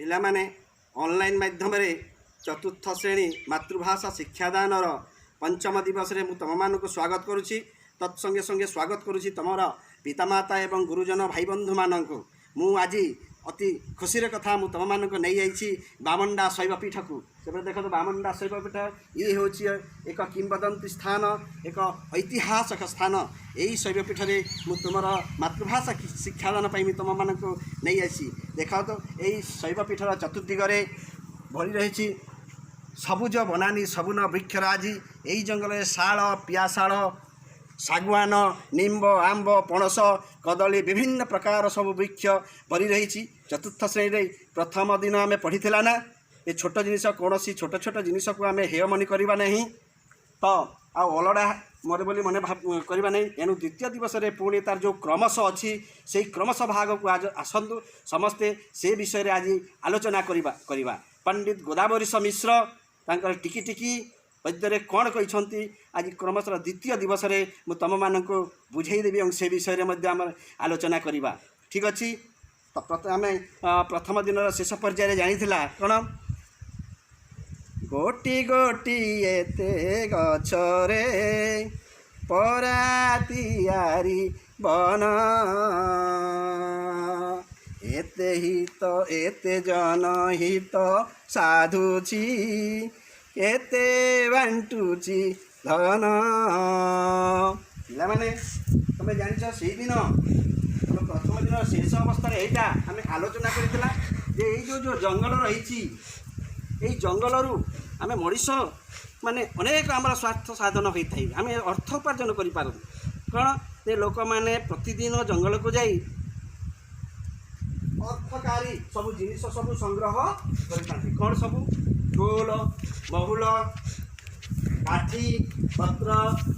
ପିଲାମାନେ ऑनलाइन माध्यम चतुर्थ श्रेणी मातृभाषा शिक्षादानर पंचम दिवस में तुम मानक स्वागत करुच्ची। तत्संगे संगे स्वागत करुच्ची तुमर पितामाता एवं गुरुजन भाई बंधु मानक। मु आज अति खुशी कथा मु तुम मानक नहीं जाइए बामंडा शैवपीठ को। से देख तो बामंडा शैवपीठ ये हूँ एक किंवदंती स्थान, एक ऐतिहासिक स्थान। यही शैवपीठ में मु तुम मातृभाषा शिक्षादान पर तुम मानक नहीं आसी। देख तो यही शैवपीठर चतुर्दिगरे भरी रही सबुज बनानी सबुन वृक्षराजी। यही जंगल शाल पियाशाल सागवान निम्ब आंब पणस कदली विभिन्न प्रकार सब वृक्ष भरी रही। चतुर्थ श्रेणी प्रथम दिन आम पढ़ी ना ये छोट जिनिस कौन छोट छोट जिनिस को आम हेयमनी करवा नहीं तो अलड़ा मरे बोली मन करवा नहीं। एणु द्वितीय दिवस में पुणी तार जो क्रमश अच्छी से क्रमश भाग को आज आसतु समस्ते से विषय रे आज आलोचना करवा। पंडित गोदावरीश मिश्र तांकर टिकी टिकी पद्य कौन कहते आज क्रमशर द्वितीय दिवस में मु तुम मानक बुझेदेवी और से विषय में आम आलोचना करवा। ठीक अच्छे तो आम प्रथम दिन शेष पर्याय जानी कौन गोटी गोटी एते गछरे परातियारी बन एते हित एते जनहित साधुची एते बांटुची धन। पिलाने तुम जान से दिन प्रथम दिन शेष अवस्था यहाँ आम आलोचना करता जो जंगल रही जंगल आम मनीष माने अनेक आम स्वार्थ साधन होता है। आम अर्थ उपार्जन कर कौन ये लोक मैंने प्रतिदिन जंगल को जाई अर्थकारी सब जिनिस सब संग्रह करते। कौन सब गोल बहुल काठी पत्र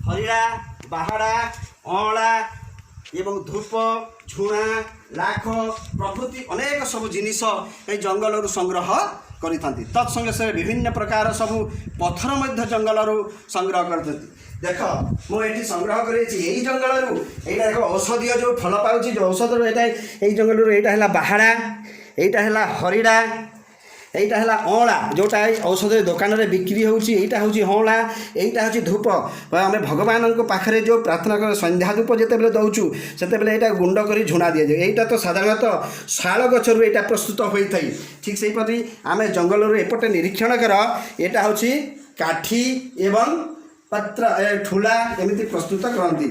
हरिड़ा बाहड़ा अँला एवं धूप झुणा लाख प्रभृति अनेक सब जिनिस जंगल संग्रह करि तत्संगे से विभिन्न प्रकार सब पत्थर मध्य जंगल संग्रह करते। देख मुझे संग्रह कर जंगल यहाँ एक औषधीय जो फल पाँच जो औषध यहाँ जंगल यहाँ बाहाड़ा यहाँ हरिड़ा यहाँ है अँला जोटा औषध दुकान में बिक्री होता हूँ हँला यहाँ हूँ धूप आम भगवान पाखे जो प्रार्थना कर संध्या धूप जिते दौचु से यहाँ गुंड कर झुणा दि जाए। यहाँ तो साधारणतः शाल गचर यहाँ प्रस्तुत होता है। ठीक से आम जंगल एपटे निरीक्षण कर यहाँ हूँ काठी एवं पत्र ठूला एमती प्रस्तुत करती।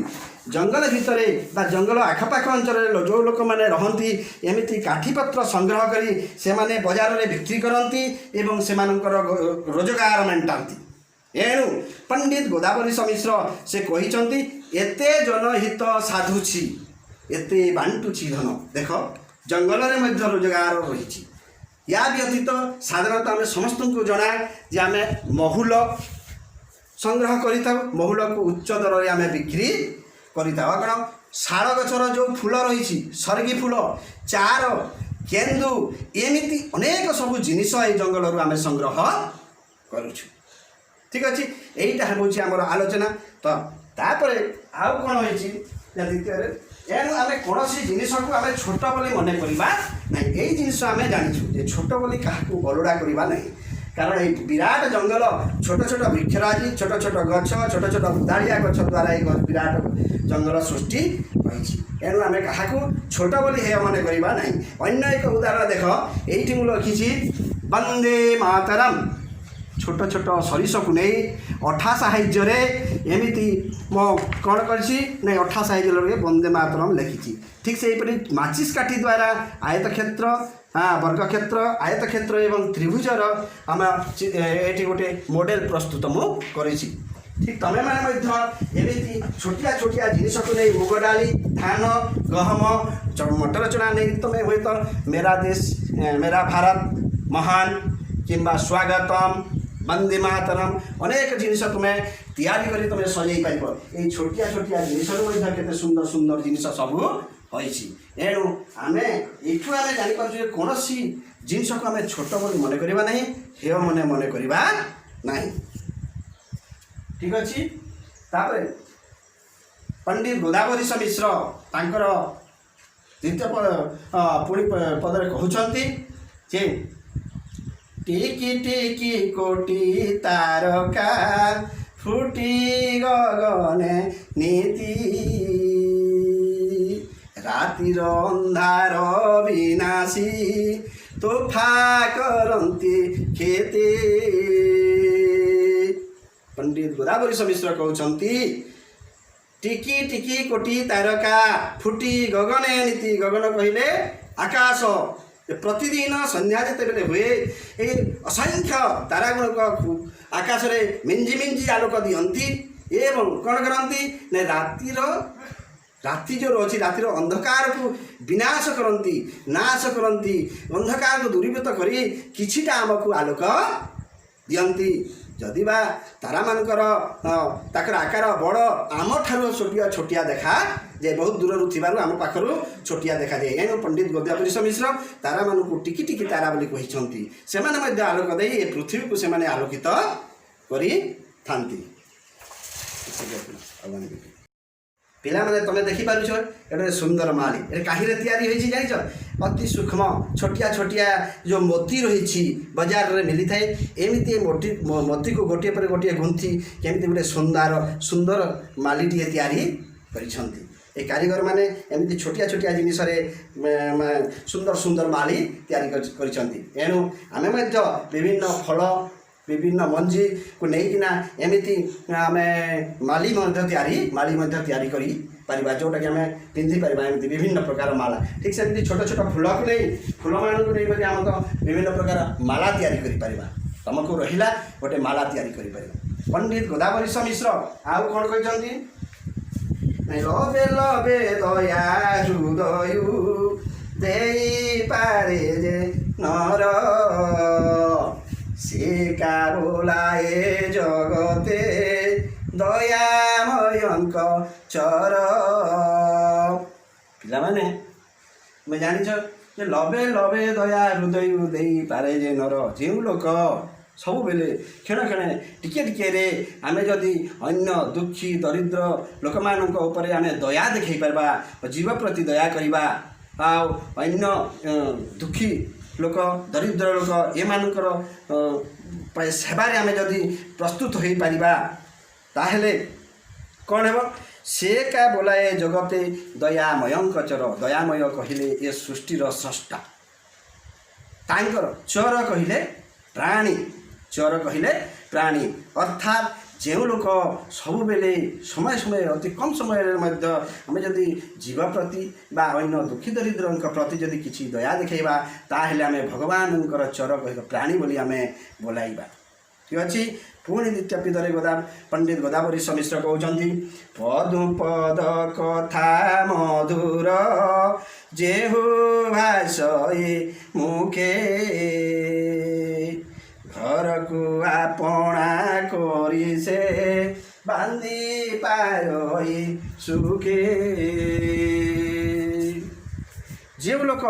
जंगल भितर बा जंगल आखपाख अंचल जो लोक मैंने रहती एमती काठीपत्र संग्रह करी से माने बाजार में बिक्री करती एवं से रोजगार मेटाती। एणु पंडित गोदावरीश मिश्र से कहते एते जनहित साधुची एते बांटुची धन। देख जंगल में मध्य रोजगार रही। या व्यतीत साधारणतः आम समस्त को जना जे आम महुल संग्रह करता महुल को उच्च दर में आम बिक्री करता। कौन शाल गचर जो फूल रही सरगी फूल चार केन्दु एमती अनेक सब जिनिस जंगल आम संग्रह करुछु। ठीक अच्छे यहीटा हूँ आमर आलोचना। तो तापर आउ कौन होती द्वितीय एणु आम कौन जिनिस को आम छोट बोली मन करवा ना यही जिनिस आम जाचु छोट बोली क्या बलुड़ा करवा ना कारण ये विराट जंगल छोट छोट वृक्षराजी छोट छोट गछ छोट छोट उदाड़िया गछ द्वारा ये विराट जंगल सृष्टि रही। एणु आम क्या छोट बोली हे मन करवा ना। अन्य एक उदाहरण देख ये मुझे लिखी वंदे मातरम छोट छोट सरिष को नहीं अठा साहाय्य एमती मो कौन कर अठा साहाय्य वंदे मातरम लिखी। ठीक से यहीपरि माचिस काठी द्वारा आयत क्षेत्र वर्ग क्षेत्र आयत क्षेत्र एवं त्रिभुजर आम ये गोटे मॉडल प्रस्तुत मुझे। ठीक तुम मैंने छोटिया छोटिया जिनिस को नहीं मुग डाली धान गहम मटर चना नहीं तुम्हें हुए तो मेरा देश मेरा भारत महान किंबा स्वागतम वंदे मातरम अनेक जिनिस तुम्हें तैयारी करी तुम्हें सजई पार ये छोटिया छोटिया जिनिस के सुंदर सुंदर जिनिस सब होती। एणु आम यू आम जापर कौन जिनस को आम छोट बोली मन करवा ना हे मन मन करवा ना। ठीक अच्छे तापर पंडित गोदावरीश मिश्र तांकर द्वितीय पुणी पदरे कहते जे टिकी टिकी कोटी तारका फुटी गगने नीति रातिर अंधार विनाशी तोफा करती खेती। पंडित गोदावरी मिश्र कहते टिकी टिकी कोटी तारका फुटी गगने नीति। गगन कहले आकाश। प्रतिदिन संध्या जिते हुए ये असंख्य तारा गुणक आकाश में मिंजी मिंजी आलोक दियंती एवं कौन करती ना राति जो अच्छी रातिर अंधकार को विनाश करती नाश करती अंधकार को दूरीभूत करी किछिटा आमको आलोक दियंती। जदि बा तारा मानकर ताकर आकार बड़ आम ठारू छोटिया छोटिया देखा जे बहुत दूर थिबारु आम पाखरु छोटिया देखा जाए। एनु पंडित गोदावरी मिश्र तारा मानकु टिकी टिकी तारा बोली कहिसंती। सेमाने मध्य आलोक देई ए पृथ्वी को सेमाने आलोकित करी थांती। पिला माने तमे देखि पारुछ एटे सुंदर माली ए काहीरे तयारी होईछि जानिछ अति सूक्ष्म छोटिया छोटिया जो मोती रही बाजार रे मिली थाए एमिति मोती को गोटे पर गोटे गुंथि केमिति गोटे सुंदर सुंदर मालीटी तयारी करिसंती। ए कारीगर माने एमिति छोटिया छोटिया जिनिस रे सुंदर सुंदर माली तयारी करिसंती। एनु आमे मध्य विभिन्न फल विभिन्न मंजी को लेकिना एमती आम माली तैयारी करी पारिबा जोटा कि आम पिंधि पारिबा एमती विभिन्न प्रकार माला। ठीक से छोट छोट फूल को नहीं फूल मान को नहीं आम तो विभिन्न प्रकार माला तैयारी करि पारिबा। तुमको रहिला गोटे माला तैयारी करि पारिबा। पंडित गोदावरी मिश्र आउ कौन कहते लबे लबे दया हृदय देई पारे जे नर से का बोलाए जगते दयामयंक चर। पिला माने मैं जानिछ जे लबे लबे दया हृदय देई पारे जे नर जो लोक सब बेले क्षण क्षण टिके टिके रे आमे जदि अन्य दुखी दरिद्र लोक मानक ऊपर आमे दया देखै पारबा जीव प्रति दया करबा आ अन्य दुखी लोक दरिद्र लोक एमानकर सेवार आम जदि प्रस्तुत हो पारिबा ताहेले कौन हेब से का बोलाए जगते दयामयंक चर। दयामय कहले ये सृष्टिर स्रष्टा तांकर चर कहले प्राणी चर कहले प्राणी अर्थात जो लोक सब बेले समय समय अति कम समय आम जदि जीव प्रति बा अन्य दुखी दरिद्र प्रति जदि किसी दया देखा ताहेले आम भगवान चर कह प्राणी बोली आम बोलाइबा। ठीक अच्छे पुणी द्वितीय पीदरे पंडित गोदावरी मिश्र कहते पदु पद कथा मधुर जेहु भाषे मुखे घर को आपणा करी से बांधी पाई सुखे। जो लोक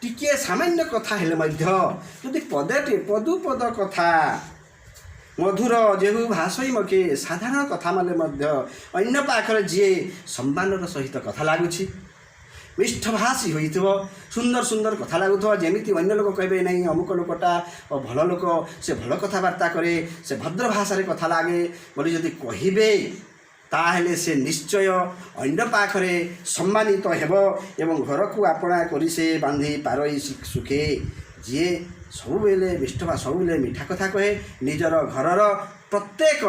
टिके सामान्य कथा हेले मध्य यदि पदेटे पदु पद कथा मधुर जेहु भाषई मके साधारण कथा माने मध्य अन्य पाखरे जी सम्मानर सहित कथा लगुच मिष्ठभाषी होइथिबो सुंदर सुंदर कथा लगुथो जेमिति अन्य लोक कहबे नहीं अमुक लोकटा भल लोक से भल कथबार्ता करे से भद्र भाषा रे कथा लागे बोली जदि कहिबे ताहेले से निश्चय अन्य पाखरे सम्मानित हेबो एवं घर को आपणा करी से बांधी पारई सुखे। जी सब बेले मिष्ठभा सब बेले मीठा कथा कहे निजर घरर प्रत्येक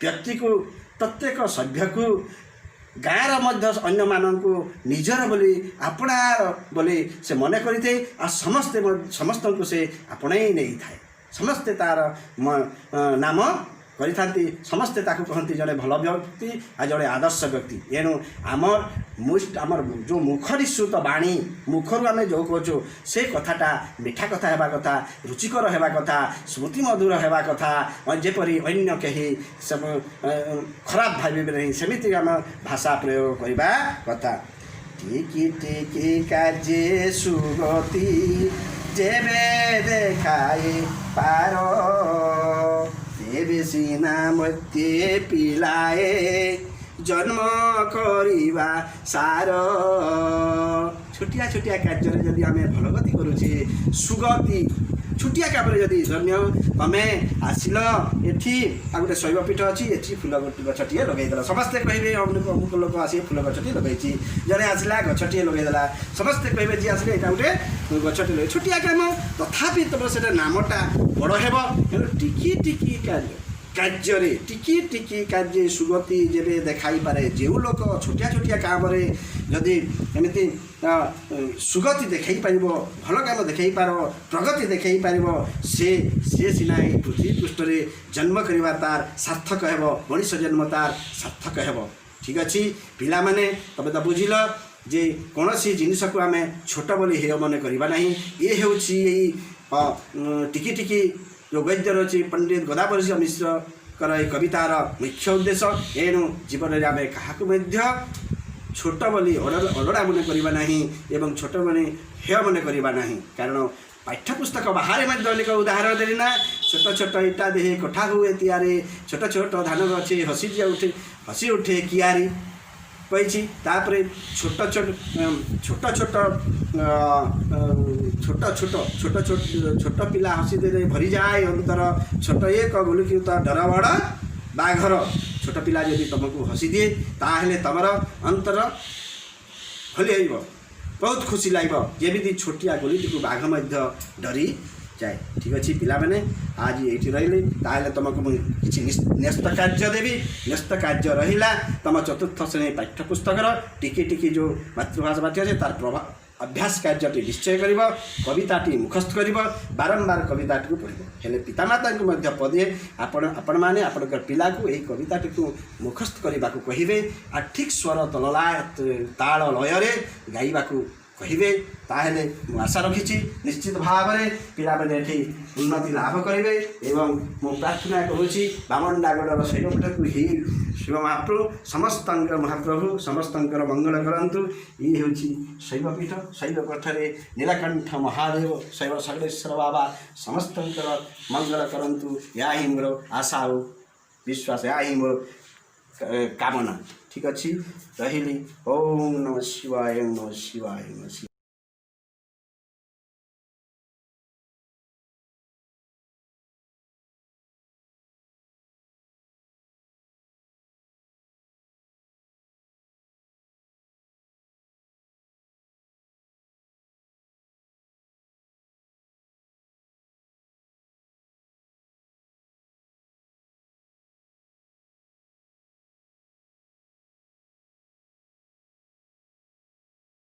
व्यक्ति को प्रत्येक सभ्य को गाँव मध्य अन्य मानू निजर बोली आपणार बोली से मन करें आ समस्त को से आपणाई नहीं थाए समस्ते तार नाम करि समस्ते ताकू कहती जड़े भल व्यक्ति आ जड़े आदर्श व्यक्ति। एणु आमर जो मुखरिश्रुत बाणी मुखर आम जो कहूँ से कथाटा मीठा कथा हेबा कथा रुचिकर हेबा कथा स्मृति मधुर हेबा कथा जेपरी अन्य कहीं सब खराब भावे नहीं सेमिति आम भाषा प्रयोग करबा कथा। टिकी टिकी कार्ये सुगति जेबे देखाई पार तेबे सीना मते पिलाए जन्म करिबा सार। छोटिया छोटिया कार्य जदि आम भलगति करुचे सुगति छुटिया काम जदि धन्य तमे आसिल एठी आ गोटे शैवपीठ अच्छी ये फुल गछटिए लगेदेला समस्ते कहे अमुक अमुक लोक आसी फुल गछटी लगे जड़े आसला गछटिए लगेदेला समस्ते कहे जी आसले यहाँ गोटे गछटी लगे छुटिया काम तथापि तुम से नामटा बड़ हे टिकी टिकी कार्य टिकी टिकी कार्य सुगति जेबे देखाई पारे जो लोक छोटिया छोटिया काम जदि एमती सुगति देखई पार भल काम देखई पार प्रगति देखई पार से सिना पृथ्वी पृष्ठ जन्म करवा तार सार्थक हेब मनीष जन्म तार सार्थक हेब ठीक अच्छी पिला माने तबे तो बुझिल जे कौन सी जिनिस को आम छोट बोली हेय मन करवा नहीं ये हूँ टिकी टिकी जो वैद्य अच्छी पंडित गोदावरी मिश्र कर कवितार मुख्य उद्देश्य एणु जीवन में आम क्या छोट बोली अडड़ा मन करवा नहीं एवं छोट मन हेय मन करवा नहीं कारण पाठ्यपुस्तक बाहर अनेक उदाहरण देली ना छोट छोट इटा देहे कठा हुए तैयारी छोट छोट धान गछे हसी उठे कियारी कही तापर छोट छोट छोट छोट छोट छोट छोट छोट छोट पिला हसी दे भरी जाए अंतर छोट एक गुलुकी डर बड़ बाघर छोट पिला जदि तुमको हसी दिए ताहले तुमर अंतर खोली बहुत खुशी लगे जमी छोटिया गोलीटी को बाघ डरी जाए ठीक अच्छे पिला मैंने आज ये रही ताहले तुमको किसी न्यस्त कार्य देवी न्यस्त कार्य रहा तुम चतुर्थ श्रेणी पाठ्यपुस्तक टिकी टिकी जो मातृभाषा पाठ्य अच्छे तार प्रभाव अभ्यास कार्यटी निश्चय कर कविताटी मुखस्त कर बारंबार कविताटी को पढ़ हेले पितामाता को पदे आपण मैंने आपण पिला को यही कविताटी को मुखस्त करने को कहे आ ठीक स्वर तलला ताल लय गाइबा कहे ताहले आशा रखी निश्चित भाव में पिला मैंने उन्नति लाभ करेंगे एवं मो प्रार्थना करुँची बामनडागढ़ शैवपीठ को ही शिव महाप्रभु समस्त महाप्रभु समस्त मंगल करंतु ये हूँ शैवपीठ शैवपीठ नीलकंठ महादेव शैव सगलेश्वर बाबा समस्त मंगल करंतु या ही मोर आशा हो विश्वास या ही मोर कामना ठीक अच्छी रही ओम नमः शिवाय नमः शिवाय नमः शिवाय।